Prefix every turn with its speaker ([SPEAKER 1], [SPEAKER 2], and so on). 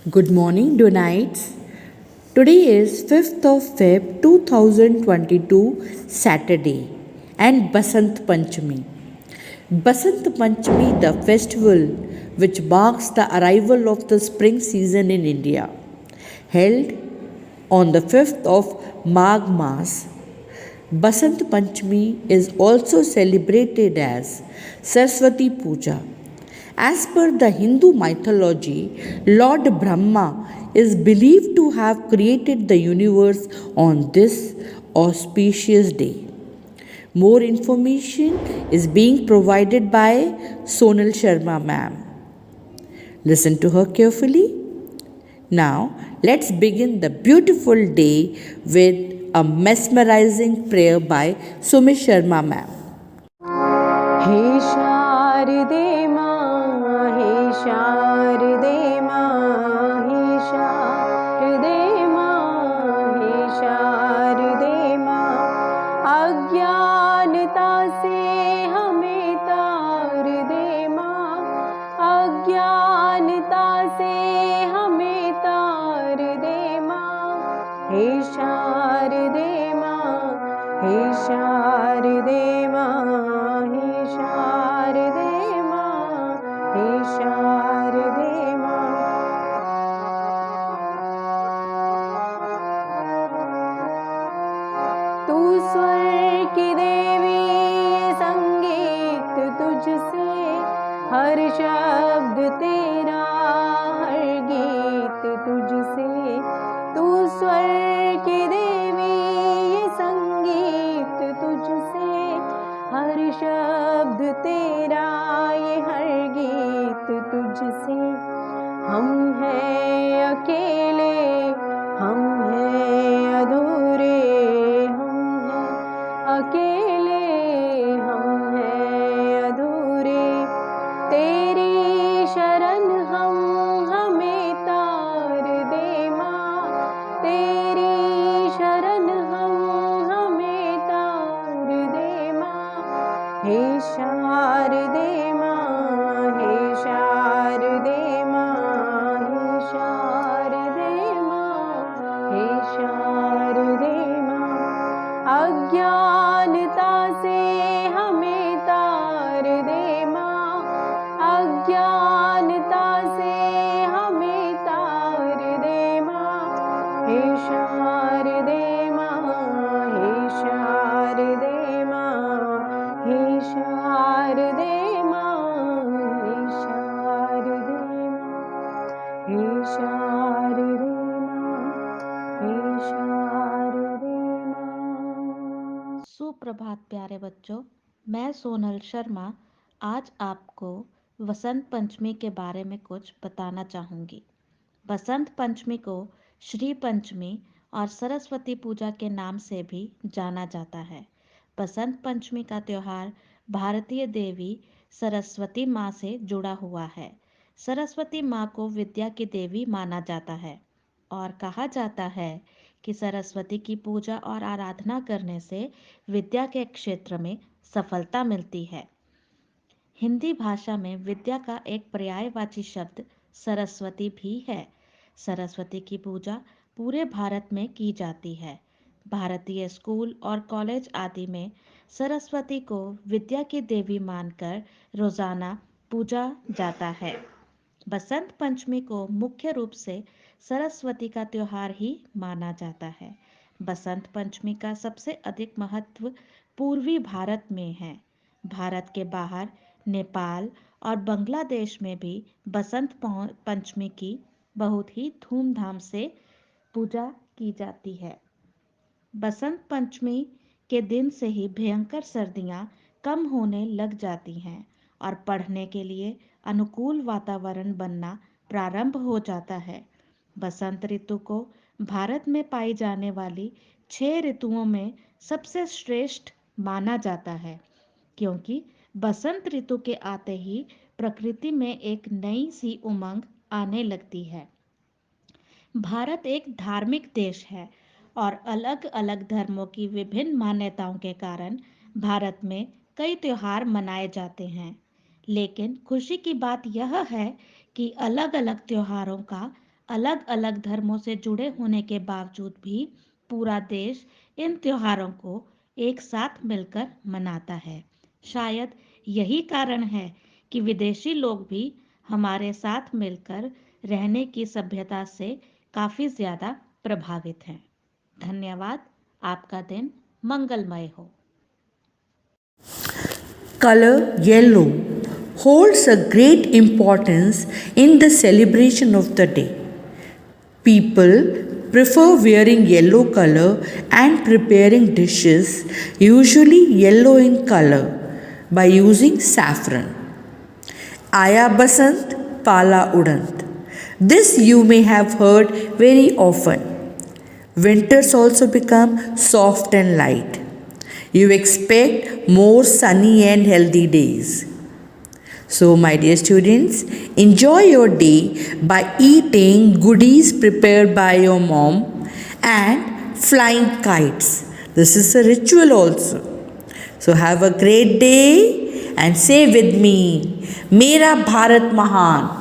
[SPEAKER 1] Good morning, Donites. Today is 5th of Feb 2022, Saturday, and Basant Panchami. Basant Panchami, the festival which marks the arrival of the spring season in India, held on the 5th of Magh Mas. Basant Panchami is also celebrated as Saraswati Puja. As per the Hindu mythology, Lord Brahma is believed to have created the universe on this auspicious day. More information is being provided by Sonal Sharma ma'am. Listen to her carefully. Now, let's begin the beautiful day with a mesmerizing prayer by Sumit Sharma ma'am.
[SPEAKER 2] हे शारदे माँ हे शारदे माँ हे शारदे माँ हे शारदे माँ अज्ञानता से हमें तार दे माँ अज्ञानता से हमें तार दे माँ हे शारदे माँ हे शारदे माँ हे शारदे माँ हे शारदे माँ तू स्वर की देवी ये संगीत तुझसे हर शब्द तेरा हर गीत तुझसे तू स्वर की देवी ये संगीत तुझसे हर शब्द तेरा ये हर गीत तुझसे हम हैं अकेले हम हैं अधूरे हम हैं अकेले हम हैं अधूरे तेरी शरण हम हमें तार दे माँ तेरी शरण हम हमें तार दे माँ हे शारदे माँ हे शारदे माँ हे शारदे माँ हे शारदे माँ अज्ञानता से हमें तार दे माँ अज्ञानता से हमें तार दे माँ हे शारदे माँ हे शारदे माँ हे शारदे माँ हे शारदे माँ हे शारदे माँ हे शारदे माँ।
[SPEAKER 3] सुप्रभात प्यारे बच्चों, मैं सोनल शर्मा आज आपको वसंत पंचमी के बारे में कुछ बताना चाहूँगी। बसंत पंचमी को श्री पंचमी और सरस्वती पूजा के नाम से भी जाना जाता है। बसंत पंचमी का त्यौहार भारतीय देवी सरस्वती माँ से जुड़ा हुआ है। सरस्वती माँ को विद्या की देवी माना जाता है और कहा जाता है कि सरस्वती की पूजा और आराधना करने से विद्या के क्षेत्र में सफलता मिलती है। हिंदी भाषा में विद्या का एक पर्यायवाची शब्द सरस्वती भी है। सरस्वती की पूजा पूरे भारत में की जाती है। भारतीय स्कूल और कॉलेज आदि में सरस्वती को विद्या की देवी मानकर रोजाना पूजा जाता है। बसंत पंचमी को मुख्य रूप से सरस्वती का त्योहार ही माना जाता है। बसंत पंचमी का सबसे अधिक महत्व पूर्वी भारत में है। भारत के बाहर नेपाल और बांग्लादेश में भी बसंत पंचमी की बहुत ही धूमधाम से पूजा की जाती है। बसंत पंचमी के दिन से ही भयंकर सर्दियां कम होने लग जाती हैं और पढ़ने के लिए अनुकूल वातावरण बनना प्रारंभ हो जाता है। बसंत ऋतु को भारत में पाई जाने वाली 6 ऋतुओं में सबसे श्रेष्ठ माना जाता है, क्योंकि बसंत ऋतु के आते ही प्रकृति में एक नई सी उमंग आने लगती है। भारत एक धार्मिक देश है और अलग अलग धर्मों की विभिन्न मान्यताओं के कारण भारत में कई त्योहार मनाए जाते हैं। लेकिन खुशी की बात यह है कि अलग अलग त्योहारों का अलग अलग धर्मों से जुड़े होने के बावजूद भी पूरा देश इन त्योहारों को एक साथ मिलकर मनाता है। शायद यही कारण है कि विदेशी लोग भी हमारे साथ मिलकर रहने की सभ्यता से काफी ज्यादा प्रभावित हैं। धन्यवाद। आपका दिन मंगलमय हो।
[SPEAKER 1] Color yellow holds a great importance in the celebration of the day. People prefer wearing yellow color and preparing dishes, usually yellow in color, by using saffron. Aya Basant, Pala Udant. This you may have heard very often. Winters also become soft and light. You expect more sunny and healthy days. So, my dear students, enjoy your day by eating goodies prepared by your mom and flying kites. This is a ritual also. So, have a great day and say with me, Mera Bharat Mahan.